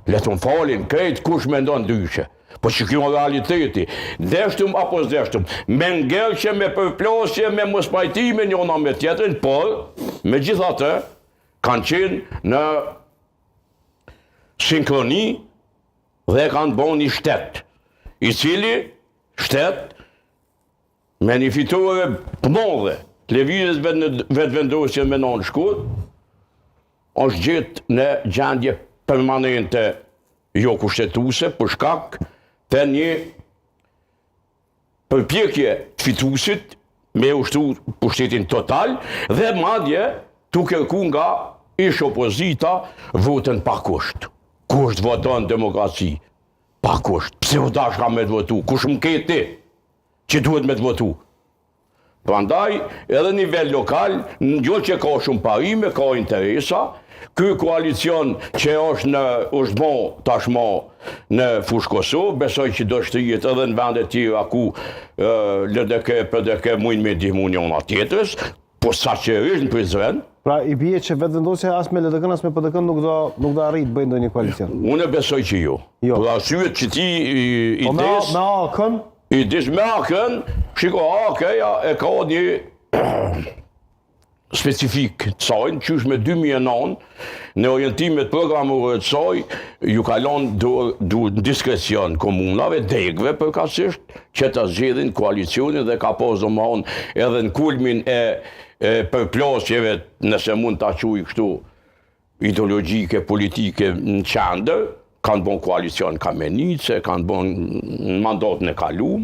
le të më falin, krejt kush me ndonë ndryshe. Po që kjo realiteti, deshtum apo zdeshtum, me ngelqe, me përplasje, me mos pajtime njona me tjetrin, por, me gjithatë, kanë qenë në sinkroni dhe kanë bon një shtet, i cili shtet me një fitore pëmodhe, lëvizjes vetëvendosje me non shkurt, është gjithë në gjendje permanente jo kushtetuese për shkak të një përpjekje të fituesit me ushtru pushtetin total dhe madje tu kërku nga ish opozita votën pa kusht. Kusht voton demokraci? Pa kusht. Pse u dash ka me të votu? Kush më ke ti që duhet me të votu? Prandaj, edhe nivel lokal, në gjë që ka shumë parime, ka interesa, ky koalicion që është bon tashmo në fushë Kosovë, besoj që do shtrihet edhe në vende tjera ku LDK, PDK mujnë me ndihmu njëna tjetrës, po saqërisht në Prizren. Pra i bie që vetëvendosja as me LDK-n as me PDK-n nuk do arrit bëjnë ndonjë koalicion. Unë besoj që jo. Për arsye që ti ides me AK-n? Ides me AK-n, shiko AK-ja e ka një specifik të sajnë, qysh me 2009, në orientimet programore të saj, ju kalon në diskrecion komunave, degve përkatësisht, që të zgjedhin koalicionin dhe ka pas domthon edhe në kulmin e përplasjeve, nëse mund ta quaj kështu, ideologjike, politike në qendër, kanë bon koalicion Kamenice, kanë bon mandatën e kalum,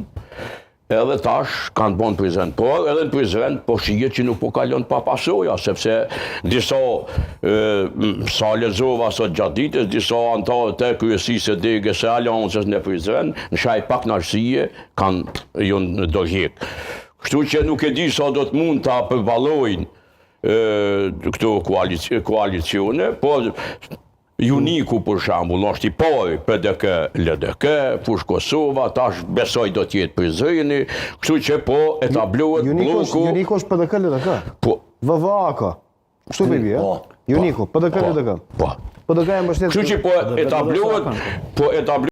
edhe tash kanë bon Prizren, por edhe në Prizren po shihet që nuk po kalon pa pasoja, sepse disa sa lexova sot gjatë ditës, disa anëtarë të kryesisë së degës së Aleancës në Prizren, në shaj pak narësie kanë në dojhek. Kështu që nuk e di sa do të mund ta përballojnë këto koalicione, por Uniku për shembull është i pari PDK, LDK, fushë Kosova, tash besoj do të jetë Prizreni, kështu që po etablohet bloku. Uniku është PDK, LDK? Po. VVAK. Kështu me bie, Uniku, PDK, LDK. Po. PDK e mbështet. Kështu që po etablohet